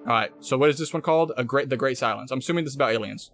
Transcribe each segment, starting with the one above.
Alright, so what is this one called? The Great Silence. I'm assuming this is about aliens.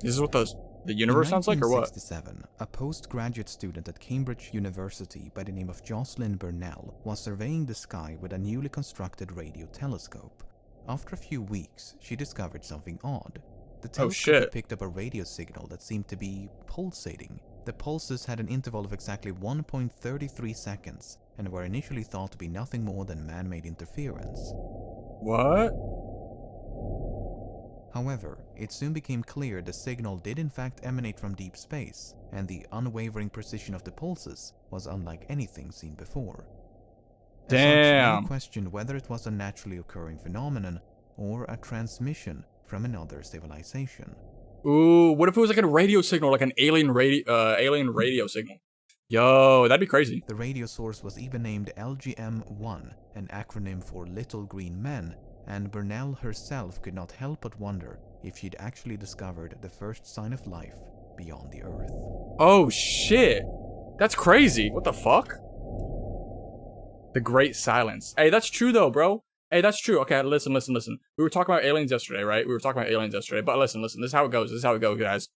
This is what the universe sounds like, or what? In 1967, a postgraduate student at Cambridge University by the name of Jocelyn Burnell was surveying the sky with a newly constructed radio telescope. After a few weeks, she discovered something odd. The telescope had picked up a radio signal that seemed to be pulsating. The pulses had an interval of exactly 1.33 seconds and were initially thought to be nothing more than man-made interference. What? However, it soon became clear the signal did in fact emanate from deep space, and the unwavering precision of the pulses was unlike anything seen before. Damn. Many questioned whether it was a naturally occurring phenomenon or a transmission from another civilization. Ooh, what if it was like a radio signal, like an alien radio signal? Yo, that'd be crazy. The radio source was even named LGM-1, an acronym for Little Green Men, and Burnell herself could not help but wonder if she'd actually discovered the first sign of life beyond the Earth. Oh shit! That's crazy! What the fuck? The Great Silence. Hey, that's true though, bro. Hey, that's true. Okay, listen. We were talking about aliens yesterday, right? But listen. This is how it goes. Guys.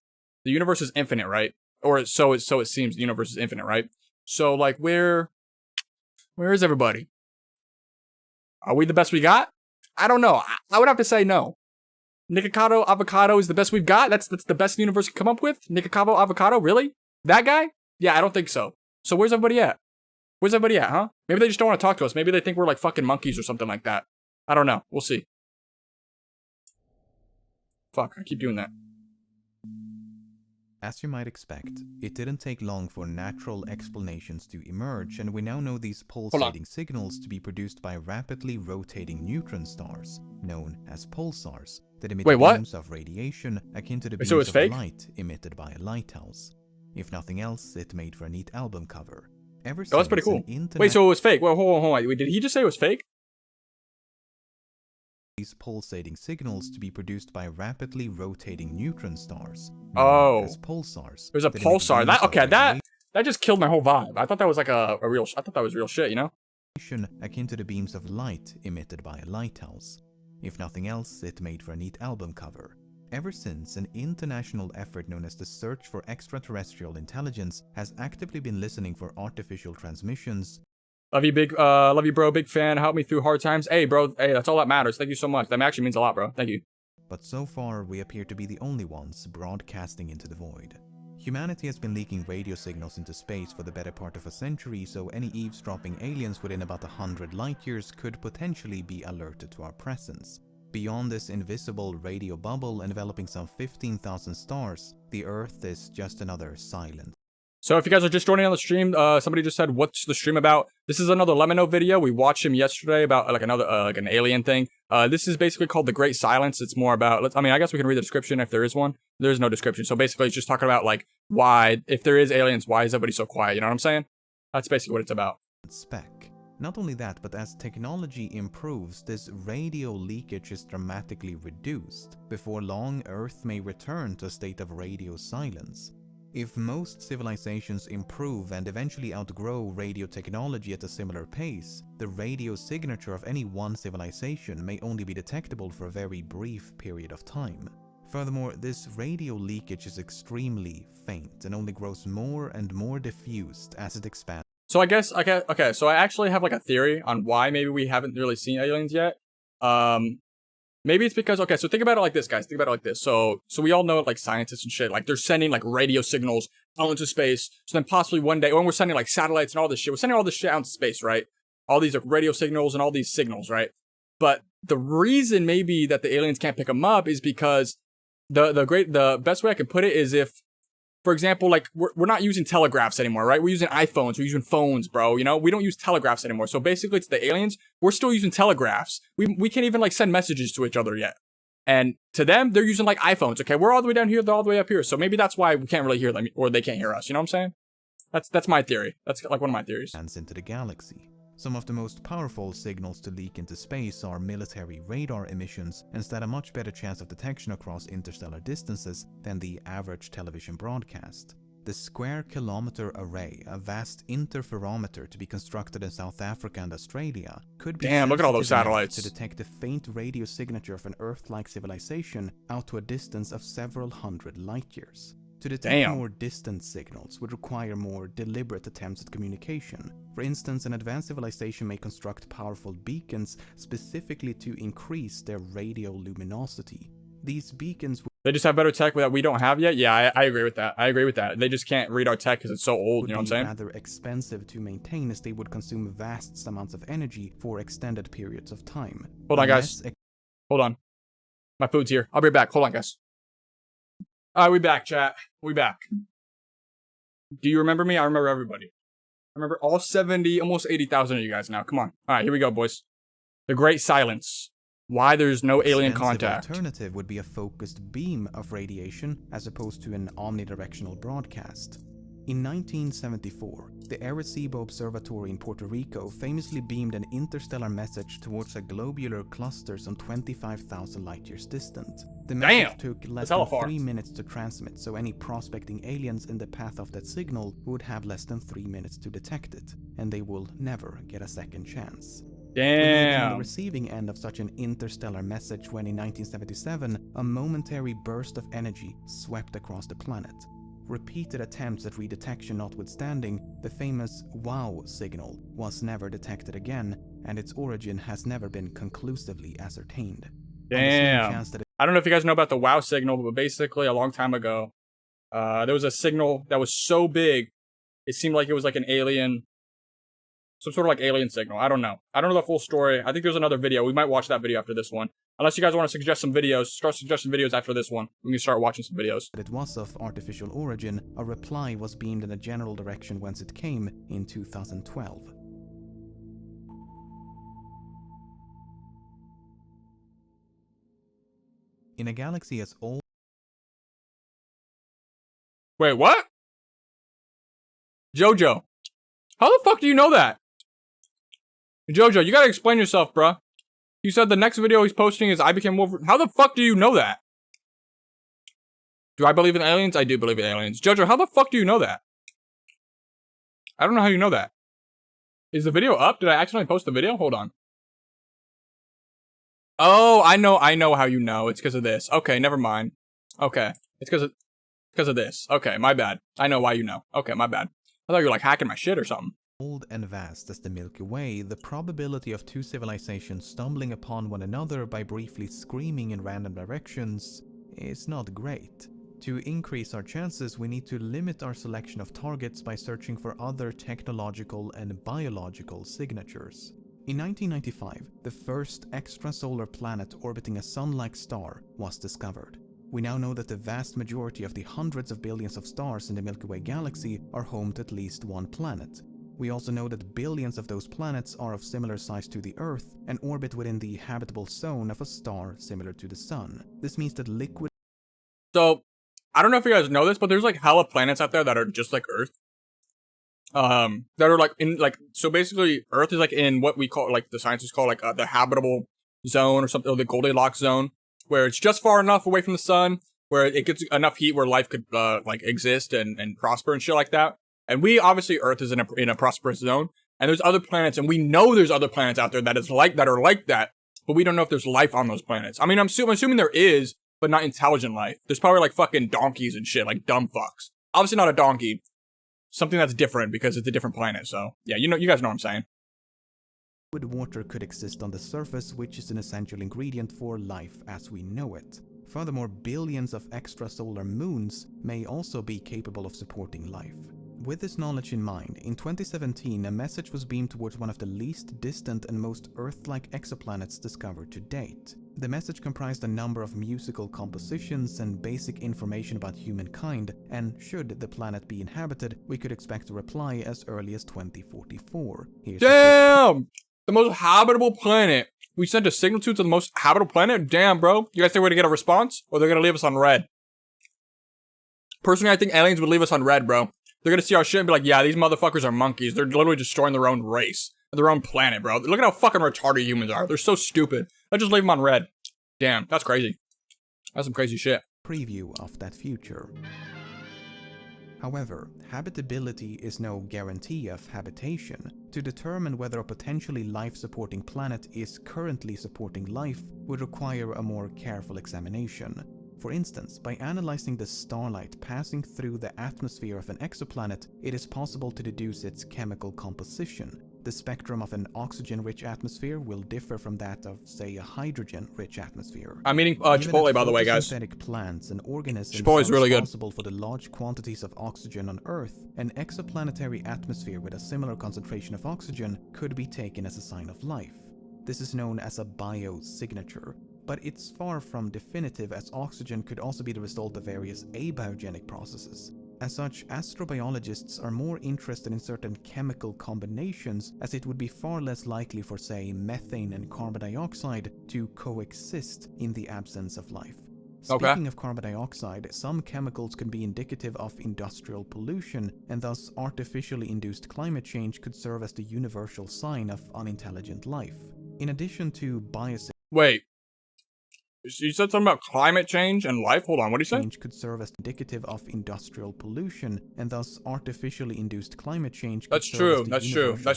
The universe is infinite, right? Or so it seems. The universe is infinite, right? So, like, where is everybody? Are we the best we got? I don't know. I would have to say no. Nikocado Avocado is the best we've got? That's the best the universe can come up with? Nikocado Avocado? Really? That guy? Yeah, I don't think so. So where's everybody at? Huh? Maybe they just don't want to talk to us. Maybe they think we're like fucking monkeys or something like that. I don't know. We'll see. Fuck, I keep doing that. As you might expect, it didn't take long for natural explanations to emerge, and we now know these pulsating signals to be produced by rapidly rotating neutron stars, known as pulsars, that emit beams of radiation akin to the beams of light emitted by a lighthouse. If nothing else, it made for a neat album cover. That's pretty cool. Wait, so it was fake. Well, hold on. Wait, did he just say it was fake? These pulsating signals to be produced by rapidly rotating neutron stars. As pulsars. There's a pulsar. That just killed my whole vibe. I thought that was like a real. I thought that was real shit, you know? Akin to the beams of light emitted by a lighthouse. If nothing else, it made for a neat album cover. Ever since, an international effort known as the Search for Extraterrestrial Intelligence has actively been listening for artificial transmissions. Love you, bro. Big fan. Help me through hard times. Hey, bro. Hey, that's all that matters. Thank you so much. That actually means a lot, bro. Thank you. But so far, we appear to be the only ones broadcasting into the void. Humanity has been leaking radio signals into space for the better part of a century, so any eavesdropping aliens within about 100 light years could potentially be alerted to our presence. Beyond this invisible radio bubble enveloping some 15,000 stars, the Earth is just another silent. So if you guys are just joining on the stream, somebody just said, what's the stream about? This is another Lemino video. We watched him yesterday about like another, like an alien thing. This is basically called The Great Silence. It's more about, I guess we can read the description if there is one. There's no description. So basically it's just talking about like why, if there is aliens, why is everybody so quiet? You know what I'm saying? That's basically what it's about. Spec. Not only that, but as technology improves, this radio leakage is dramatically reduced. Before long, Earth may return to a state of radio silence. If most civilizations improve and eventually outgrow radio technology at a similar pace, the radio signature of any one civilization may only be detectable for a very brief period of time. Furthermore, this radio leakage is extremely faint and only grows more and more diffused as it expands. So I guess, okay, so I actually have like a theory on why maybe we haven't really seen aliens yet. Maybe it's because, okay, so think about it like this, guys. Think about it like this. So we all know, like, scientists and shit, like, they're sending, like, radio signals out into space. So then possibly one day, when we're sending, like, satellites and all this shit, we're sending all this shit out into space, right? All these, like, radio signals and all these signals, right? But the reason maybe that the aliens can't pick them up is because the best way I can put it is if, for example, like, we're not using telegraphs anymore, right? We're using iPhones. We're using phones, bro. You know, we don't use telegraphs anymore. So basically, to the aliens, we're still using telegraphs. We can't even, like, send messages to each other yet. And to them, they're using, like, iPhones, okay? We're all the way down here, they're all the way up here. So maybe that's why we can't really hear them, or they can't hear us. You know what I'm saying? That's my theory. That's, like, one of my theories. Into the galaxy. Some of the most powerful signals to leak into space are military radar emissions, and stand a much better chance of detection across interstellar distances than the average television broadcast. The Square Kilometre Array, a vast interferometer to be constructed in South Africa and Australia, could be Damn, look at all those sensitive enough satellites. to detect a faint radio signature of an Earth-like civilization out to a distance of several hundred light-years. To detect more distant signals would require more deliberate attempts at communication. For instance, an advanced civilization may construct powerful beacons specifically to increase their radio luminosity. These beacons They just have better tech that we don't have yet? Yeah, I agree with that. I agree with that. They just can't read our tech because it's so old, you know what I'm saying? Would be rather expensive to maintain, as they would consume vast amounts of energy for extended periods of time. Hold on, guys. Hold on. My food's here. I'll be back. Hold on, guys. Alright, we back, chat. We back. Do you remember me? I remember everybody. I remember all 70, almost 80,000 of you guys now. Come on. Alright, here we go, boys. The Great Silence. Why there's no alien contact. Alternative would be a focused beam of radiation as opposed to an omnidirectional broadcast. In 1974, the Arecibo Observatory in Puerto Rico famously beamed an interstellar message towards a globular cluster some 25,000 light-years distant. The message took less than 3 minutes to transmit, so any prospecting aliens in the path of that signal would have less than 3 minutes to detect it, and they will never get a second chance. Damn. On the receiving end of such an interstellar message when in 1977, a momentary burst of energy swept across the planet. Repeated attempts at redetection notwithstanding, the famous WOW signal was never detected again, and its origin has never been conclusively ascertained. Damn. I don't know if you guys know about the WOW signal, but basically a long time ago, there was a signal that was so big, it seemed like it was like an alien, some sort of like alien signal. I don't know. I don't know the full story. I think there's another video. We might watch that video after this one. Unless you guys want to suggest some videos, start suggesting videos after this one. We can start watching some videos. It was of artificial origin. A reply was beamed in the general direction whence it came in 2012. In a galaxy as old... Wait, what? Jojo. How the fuck do you know that? Jojo, you gotta explain yourself, bruh. You said the next video he's posting is I Became Wolverine. How the fuck do you know that? Do I believe in aliens? I do believe in aliens. Jojo, how the fuck do you know that? I don't know how you know that. Is the video up? Did I accidentally post the video? Hold on. Oh, I know how you know. It's because of this. Okay, never mind. Okay. It's because of this. Okay, my bad. I know why you know. Okay, my bad. I thought you were like hacking my shit or something. Old and vast as the Milky Way, the probability of two civilizations stumbling upon one another by briefly screaming in random directions is not great. To increase our chances, we need to limit our selection of targets by searching for other technological and biological signatures. In 1995, the first extrasolar planet orbiting a sun-like star was discovered. We now know that the vast majority of the hundreds of billions of stars in the Milky Way galaxy are home to at least one planet. We also know that billions of those planets are of similar size to the Earth and orbit within the habitable zone of a star similar to the Sun. This means that liquid... So, I don't know if you guys know this, but there's like hella planets out there that are just like Earth. That are like in like, so basically Earth is like in what we call, like the scientists call like the habitable zone or something, or the Goldilocks zone, where it's just far enough away from the sun, where it gets enough heat where life could like exist and prosper and shit like that. And we obviously Earth is in a prosperous zone, and there's other planets, and we know there's other planets out there that are like that, but we don't know if there's life on those planets. I mean, I'm assuming there is, but not intelligent life. There's probably like fucking donkeys and shit, like dumb fucks. Obviously not a donkey, something that's different because it's a different planet. So yeah, you guys know what I'm saying. Liquid water could exist on the surface, which is an essential ingredient for life as we know it. Furthermore, billions of extrasolar moons may also be capable of supporting life. With this knowledge in mind, in 2017 a message was beamed towards one of the least distant and most Earth-like exoplanets discovered to date. The message comprised a number of musical compositions and basic information about humankind, and should the planet be inhabited, we could expect a reply as early as 2044. Damn! The most habitable planet. We sent a signal to the most habitable planet? Damn, bro. You guys think we're gonna get a response? Or they're gonna leave us on red? Personally, I think aliens would leave us on red, bro. They're gonna see our shit and be like, yeah, these motherfuckers are monkeys. They're literally destroying their own race. Their own planet, bro. Look at how fucking retarded humans are. They're so stupid. Let's just leave them on red. Damn, that's crazy. That's some crazy shit. Preview of that future. However, habitability is no guarantee of habitation. To determine whether a potentially life-supporting planet is currently supporting life would require a more careful examination. For instance, by analyzing the starlight passing through the atmosphere of an exoplanet, it is possible to deduce its chemical composition. The spectrum of an oxygen-rich atmosphere will differ from that of, say, a hydrogen-rich atmosphere. I'm eating Chipotle, by the way, guys. Synthetic plants and organisms Chipotle's really good. responsible for the large quantities of oxygen on Earth, an exoplanetary atmosphere with a similar concentration of oxygen could be taken as a sign of life. This is known as a biosignature, but it's far from definitive, as oxygen could also be the result of various abiogenic processes. As such, astrobiologists are more interested in certain chemical combinations, as it would be far less likely for, say, methane and carbon dioxide to coexist in the absence of life. Speaking of carbon dioxide, some chemicals can be indicative of industrial pollution, and thus artificially induced climate change could serve as the universal sign of unintelligent life. In addition to bias... Wait. You said something about climate change and life? Hold on, what did you say? Change could serve as indicative of industrial pollution, and thus artificially induced climate change could That's true, that's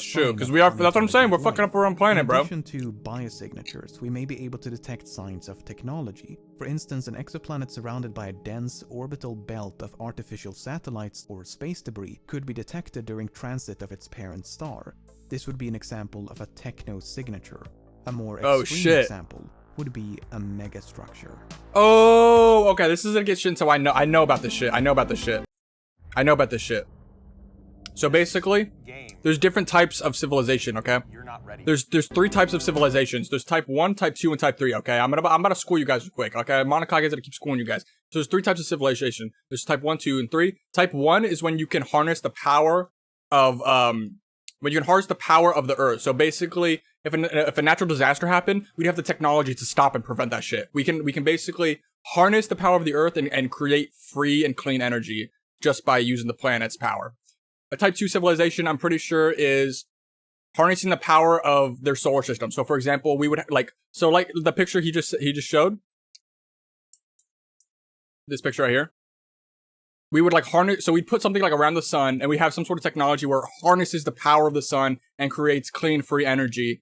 true, because we are, that's what I'm saying, we're fucking up our own planet, bro. In addition to biosignatures, we may be able to detect signs of technology. For instance, an exoplanet surrounded by a dense orbital belt of artificial satellites or space debris could be detected during transit of its parent star. This would be an example of a technosignature. A more extreme example would be a megastructure. Oh, okay, this is gonna get shit, so I know about this shit. I know about this shit. So basically, there's different types of civilization, okay? You're not ready. There's 3 types of civilizations. There's type 1, type 2, and type 3, okay? I'm about to school you guys real quick, okay? Monokage is gonna keep schooling you guys. So there's 3 types of civilization. There's type 1, 2, and 3. Type 1 is when you can harness the power of the earth. So basically, if a natural disaster happened, we'd have the technology to stop and prevent that shit. We can basically harness the power of the earth and create free and clean energy just by using the planet's power. A type 2 civilization, I'm pretty sure, is harnessing the power of their solar system. So for example, we would like the picture he just showed. This picture right here. We would like harness, so we'd put something like around the sun, and we have some sort of technology where it harnesses the power of the sun and creates clean, free energy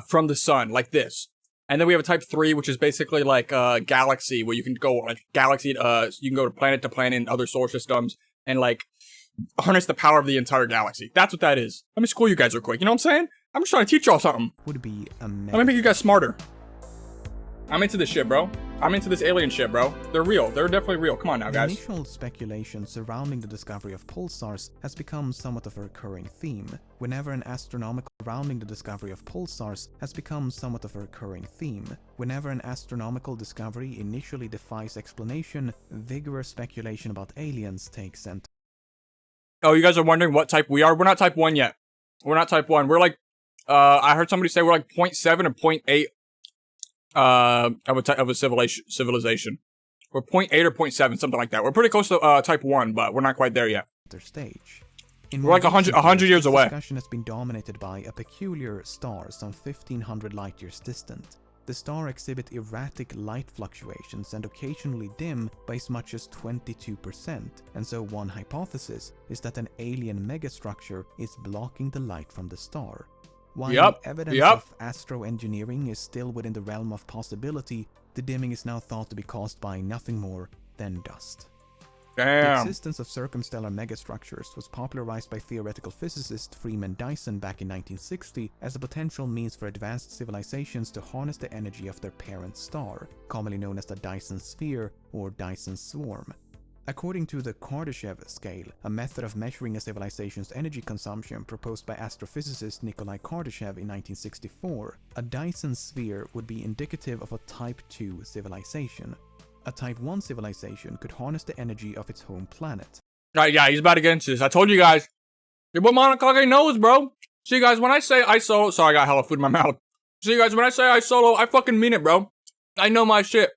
from the sun, like this. And then we have a type 3, which is basically like a galaxy, where you can go like galaxy, you can go to planet in other solar systems and like harness the power of the entire galaxy. That's what that is. Let me school you guys real quick. You know what I'm saying? I'm just trying to teach y'all something. Would be I'm gonna make you guys smarter. I'm into this shit, bro. I'm into this alien shit, bro. They're real. They're definitely real. Come on now, guys. The initial speculation surrounding the discovery of pulsars has become somewhat of a recurring theme. Whenever an astronomical discovery initially defies explanation, vigorous speculation about aliens takes center. Oh, you guys are wondering what type we are? We're not type 1 yet. We're not type 1. We're like, I heard somebody say we're like 0.7 or 0.8 of a civilization. We're 0.8 or 0.7, something like that. We're pretty close to type 1, but we're not quite there yet. Stage. We're like 100 years away. The discussion has been dominated by a peculiar star some 1500 light years distant. The star exhibits erratic light fluctuations and occasionally dim by as much as 22%, and so one hypothesis is that an alien megastructure is blocking the light from the star. While evidence of astroengineering is still within the realm of possibility, the dimming is now thought to be caused by nothing more than dust. Damn. The existence of circumstellar megastructures was popularized by theoretical physicist Freeman Dyson back in 1960 as a potential means for advanced civilizations to harness the energy of their parent star, commonly known as the Dyson sphere or Dyson swarm. According to the Kardashev scale, a method of measuring a civilization's energy consumption proposed by astrophysicist Nikolai Kardashev in 1964, a Dyson sphere would be indicative of a Type 2 civilization. A Type 1 civilization could harness the energy of its home planet. Alright, yeah, he's about to get into this. I told you guys. What Monokage knows, bro. See, guys, when I say I solo... Sorry, I got hella food in my mouth. See, guys, when I say I solo, I fucking mean it, bro. I know my shit.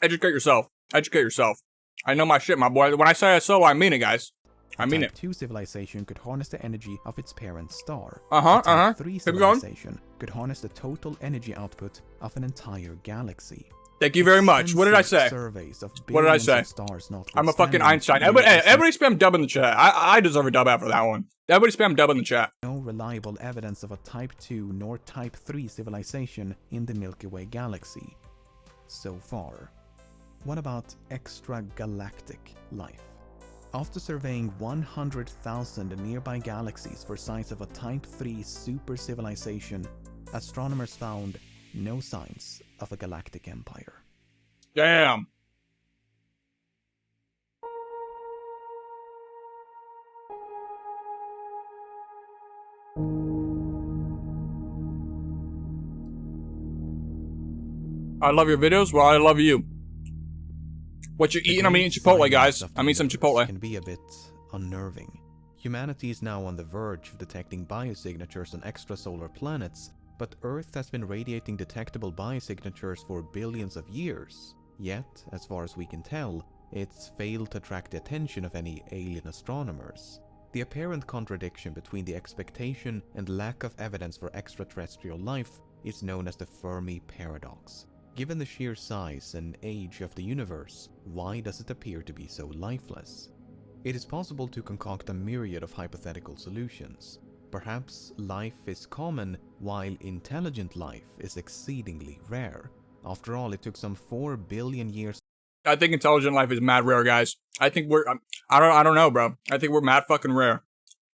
Educate yourself. Educate yourself. I know my shit, my boy. When I say I solo, I mean it, guys. I mean it. Type 2 civilization could harness the energy of its parent star. Type 3 civilization could harness the total energy output of an entire galaxy. Thank you very much. What did I say? Surveys of What did I say? Stars I'm a fucking Einstein. Everybody spam dub in the chat. I deserve a dub after that one. Everybody spam dub in the chat. No reliable evidence of a Type 2 nor Type 3 civilization in the Milky Way galaxy so far. What about extragalactic life? After surveying 100,000 nearby galaxies for signs of a Type 3 super civilization, astronomers found no signs of a galactic empire. Damn. I love your videos. Well, I love you. What you eating? I'm eating Chipotle, guys. I'm eating some Chipotle. Can be a bit unnerving. Humanity is now on the verge of detecting biosignatures on extrasolar planets, but Earth has been radiating detectable biosignatures for billions of years. Yet, as far as we can tell, it's failed to attract the attention of any alien astronomers. The apparent contradiction between the expectation and lack of evidence for extraterrestrial life is known as the Fermi paradox. Given the sheer size and age of the universe, why does it appear to be so lifeless? It is possible to concoct a myriad of hypothetical solutions. Perhaps life is common, while intelligent life is exceedingly rare. After all, it took some 4 billion years. I think intelligent life is mad rare, guys. I think I don't know, bro. I think we're mad fucking rare.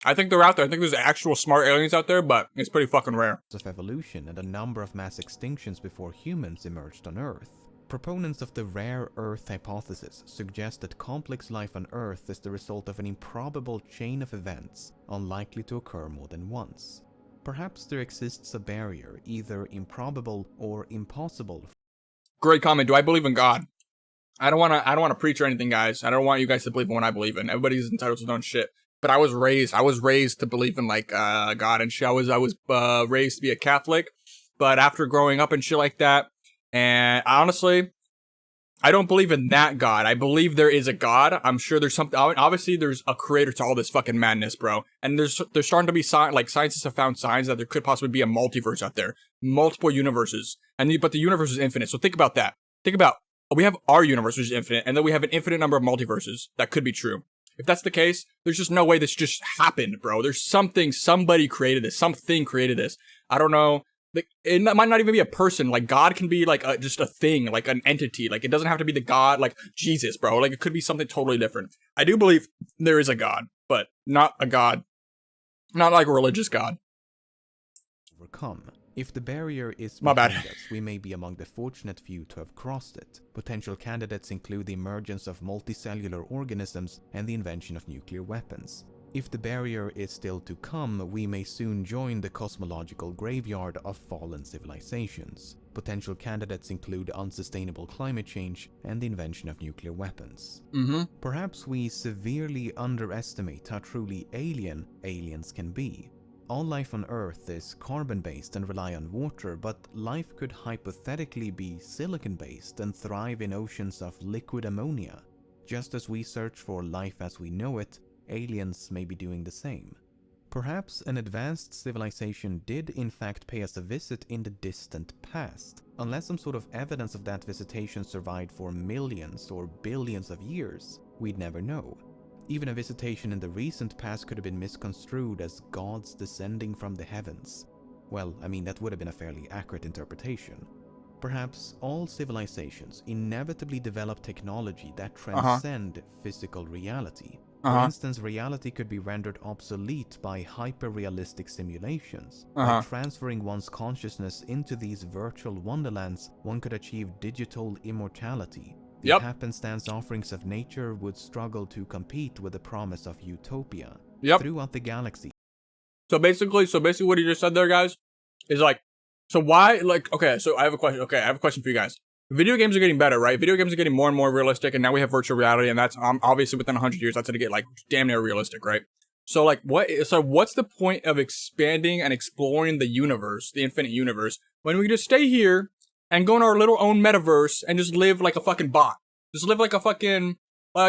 I think they're out there. I think there's actual smart aliens out there, but it's pretty fucking rare. Of evolution and a number of mass extinctions before humans emerged on Earth. Proponents of the rare Earth hypothesis suggest that complex life on Earth is the result of an improbable chain of events, unlikely to occur more than once. Perhaps there exists a barrier, either improbable or impossible. Great comment. Do I believe in God? I don't want to preach or anything, guys. I don't want you guys to believe in what I believe in. Everybody's entitled to their own shit. But I was raised to believe in like God and shit. I was raised to be a Catholic, but after growing up and shit like that, and honestly, I don't believe in that God. I believe there is a God. I'm sure there's something. Obviously, there's a creator to all this fucking madness, bro. And there's starting to be scientists have found signs that there could possibly be a multiverse out there, multiple universes, but the universe is infinite. So think about that. Think about we have our universe, which is infinite, and then we have an infinite number of multiverses that could be true. If that's the case, there's just no way this just happened, bro. There's somebody created this. Something created this. I don't know. Like, it might not even be a person. Like, God can be, like, just a thing, like an entity. Like, it doesn't have to be the God, like, Jesus, bro. Like, it could be something totally different. I do believe there is a God, but not a God. Not like a religious God. Overcome. If the barrier is My bad. behind us, we may be among the fortunate few to have crossed it. Potential candidates include the emergence of multicellular organisms and the invention of nuclear weapons. If the barrier is still to come, we may soon join the cosmological graveyard of fallen civilizations. Potential candidates include unsustainable climate change and the invention of nuclear weapons. Perhaps we severely underestimate how truly alien aliens can be. All life on Earth is carbon-based and rely on water, but life could hypothetically be silicon-based and thrive in oceans of liquid ammonia. Just as we search for life as we know it, aliens may be doing the same. Perhaps an advanced civilization did in fact pay us a visit in the distant past. Unless some sort of evidence of that visitation survived for millions or billions of years, we'd never know. Even a visitation in the recent past could have been misconstrued as gods descending from the heavens. Well, I mean, that would have been a fairly accurate interpretation. Perhaps all civilizations inevitably develop technology that transcend physical reality. For instance, reality could be rendered obsolete by hyper-realistic simulations. By transferring one's consciousness into these virtual wonderlands, one could achieve digital immortality. The happenstance offerings of nature would struggle to compete with the promise of utopia throughout the galaxy. So basically what you just said there, guys, is like, so why, like, okay, so I have a question. Okay, I have a question for you guys. Video games are getting better, right? Video games are getting more and more realistic, and now we have virtual reality, and that's obviously within 100 years, that's going to get like damn near realistic, right? So like, what's the point of expanding and exploring the universe, the infinite universe, when we just stay here and go in our little own metaverse and just live like a fucking bot? Just live like a fucking,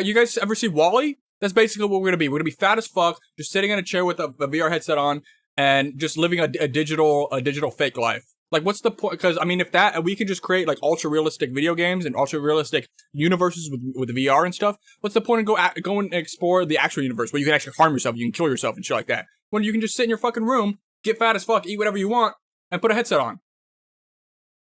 you guys ever see WALL-E? That's basically what we're gonna be. We're gonna be fat as fuck, just sitting in a chair with a VR headset on, and just living a digital fake life. Like, what's the point? Because, I mean, if that, we can just create, like, ultra-realistic video games and ultra-realistic universes with VR and stuff, what's the point of go and explore the actual universe where you can actually harm yourself, you can kill yourself and shit like that? When you can just sit in your fucking room, get fat as fuck, eat whatever you want, and put a headset on.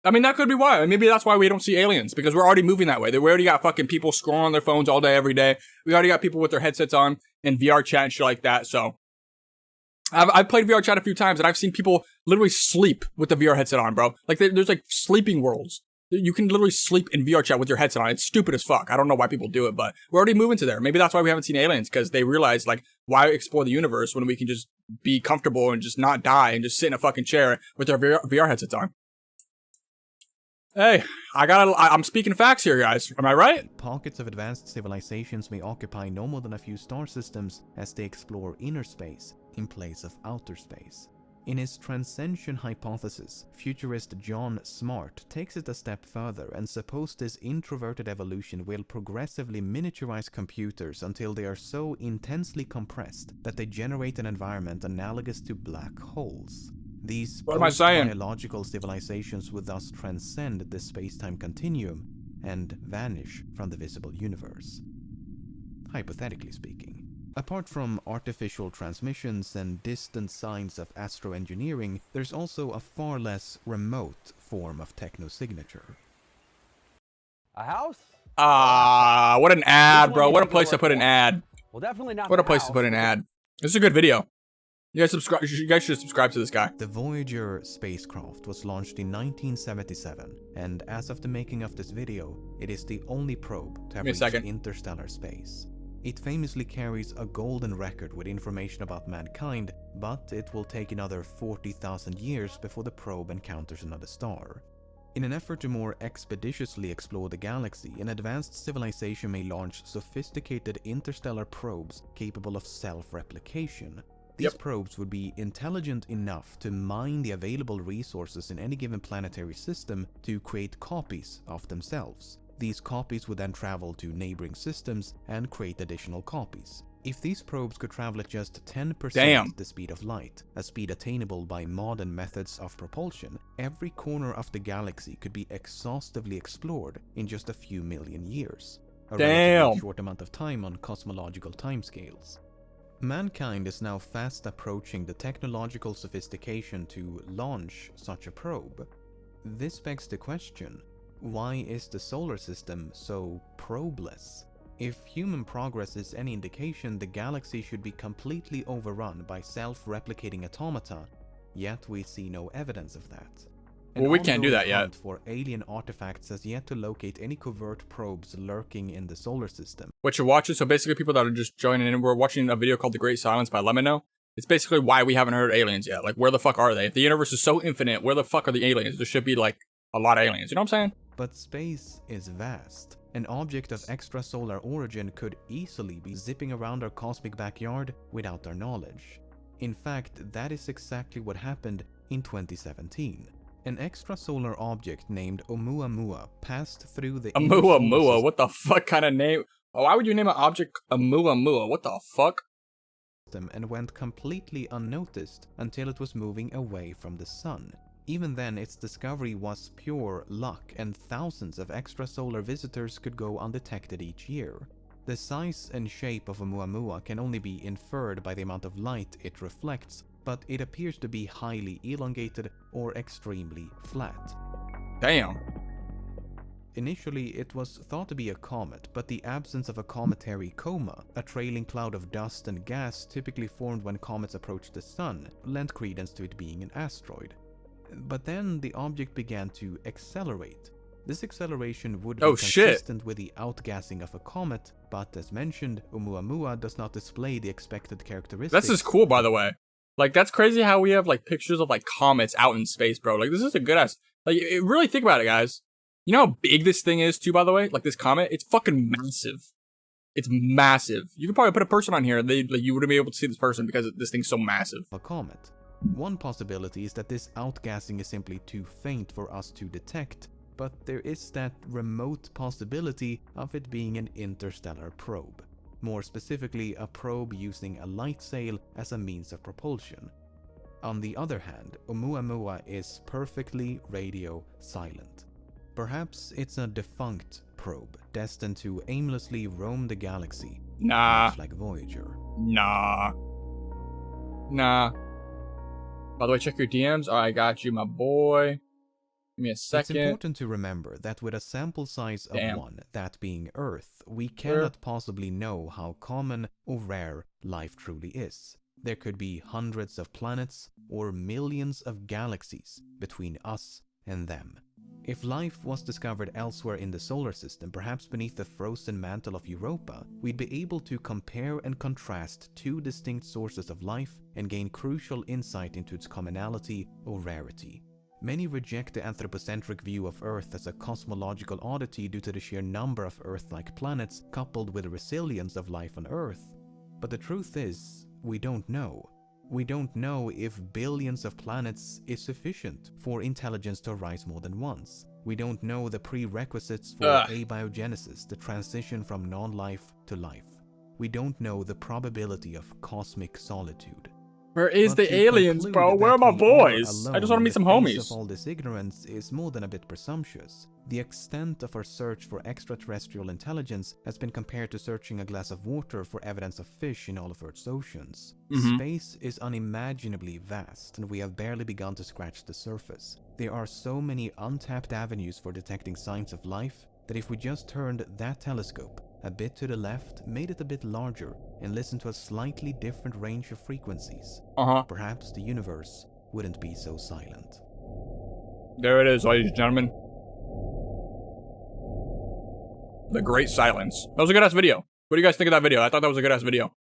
I mean, that could be why. Maybe that's why we don't see aliens, because we're already moving that way. We already got fucking people scrolling on their phones all day, every day. We already got people with their headsets on and VR chat and shit like that. So, I've played VR chat a few times, and I've seen people literally sleep with the VR headset on, bro. Like, there's like sleeping worlds. You can literally sleep in VR chat with your headset on. It's stupid as fuck. I don't know why people do it, but we're already moving to there. Maybe that's why we haven't seen aliens, because they realize, like, why explore the universe when we can just be comfortable and just not die and just sit in a fucking chair with our VR headsets on. Hey, I'm speaking facts here, guys. Am I right? Pockets of advanced civilizations may occupy no more than a few star systems as they explore inner space in place of outer space. In his transcension hypothesis, futurist John Smart takes it a step further and supposes this introverted evolution will progressively miniaturize computers until they are so intensely compressed that they generate an environment analogous to black holes. These biological civilizations would thus transcend the space-time continuum and vanish from the visible universe. Hypothetically speaking. Apart from artificial transmissions and distant signs of astroengineering, there's also a far less remote form of technosignature. A house? What an ad, bro. What a place to put an ad. Well, definitely not. What a place to put an ad. This is a good video. You guys should subscribe to this guy. The Voyager spacecraft was launched in 1977, and as of the making of this video, it is the only probe to have reached interstellar space. It famously carries a golden record with information about mankind, but it will take another 40,000 years before the probe encounters another star. In an effort to more expeditiously explore the galaxy, an advanced civilization may launch sophisticated interstellar probes capable of self-replication. These probes would be intelligent enough to mine the available resources in any given planetary system to create copies of themselves. These copies would then travel to neighboring systems and create additional copies. If these probes could travel at just 10% the speed of light, a speed attainable by modern methods of propulsion, every corner of the galaxy could be exhaustively explored in just a few million years. A relatively short amount of time on cosmological timescales. Mankind is now fast approaching the technological sophistication to launch such a probe. This begs the question, why is the solar system so probeless? If human progress is any indication, the galaxy should be completely overrun by self-replicating automata, yet we see no evidence of that. Well, we can't do that yet. Hunt for alien artifacts has yet to locate any covert probes lurking in the solar system. What you're watching, so basically people that are just joining in, we're watching a video called The Great Silence by Lemino. It's basically why we haven't heard of aliens yet. Like, where the fuck are they? If the universe is so infinite, where the fuck are the aliens? There should be, like, a lot of aliens. You know what I'm saying? But space is vast. An object of extrasolar origin could easily be zipping around our cosmic backyard without our knowledge. In fact, that is exactly what happened in 2017. An extrasolar object named Oumuamua passed through the Oumuamua? What the fuck kind of name? Why would you name an object Oumuamua? What the fuck? And went completely unnoticed until it was moving away from the sun. Even then, its discovery was pure luck, and thousands of extrasolar visitors could go undetected each year. The size and shape of Oumuamua can only be inferred by the amount of light it reflects, but it appears to be highly elongated or extremely flat. Damn. Initially, it was thought to be a comet, but the absence of a cometary coma, a trailing cloud of dust and gas typically formed when comets approach the sun, lent credence to it being an asteroid. But then the object began to accelerate. This acceleration would be consistent with the outgassing of a comet, but as mentioned, Oumuamua does not display the expected characteristics. This is cool, by the way. Like, that's crazy how we have, like, pictures of, like, comets out in space, bro. Like, this is a good ass. Like, really think about it, guys. You know how big this thing is, too, by the way? Like, this comet? It's fucking massive. It's massive. You could probably put a person on here, and you wouldn't be able to see this person because this thing's so massive. A comet. One possibility is that this outgassing is simply too faint for us to detect, but there is that remote possibility of it being an interstellar probe. More specifically, a probe using a light sail as a means of propulsion. On the other hand, Oumuamua is perfectly radio silent. Perhaps it's a defunct probe destined to aimlessly roam the galaxy, Nah. much like Voyager. Nah. By the way, check your DMs. Alright, I got you, my boy. Give me a second. It's important to remember that with a sample size of 1, that being Earth, we cannot possibly know how common or rare life truly is. There could be hundreds of planets or millions of galaxies between us and them. If life was discovered elsewhere in the solar system, perhaps beneath the frozen mantle of Europa, we'd be able to compare and contrast 2 distinct sources of life and gain crucial insight into its commonality or rarity. Many reject the anthropocentric view of Earth as a cosmological oddity due to the sheer number of Earth-like planets coupled with the resilience of life on Earth. But the truth is, we don't know. We don't know if billions of planets is sufficient for intelligence to arise more than once. We don't know the prerequisites for abiogenesis, the transition from non-life to life. We don't know the probability of cosmic solitude. Where is the aliens, bro? Where are my boys? I just want to meet some homies. All this ignorance is more than a bit presumptuous. The extent of our search for extraterrestrial intelligence has been compared to searching a glass of water for evidence of fish in all of Earth's oceans. Space is unimaginably vast, and we have barely begun to scratch the surface. There are so many untapped avenues for detecting signs of life that if we just turned that telescope a bit to the left, made it a bit larger, and listened to a slightly different range of frequencies, perhaps the universe wouldn't be so silent. There it is, ladies and gentlemen. The Great Silence. That was a good-ass video. What do you guys think of that video? I thought that was a good-ass video.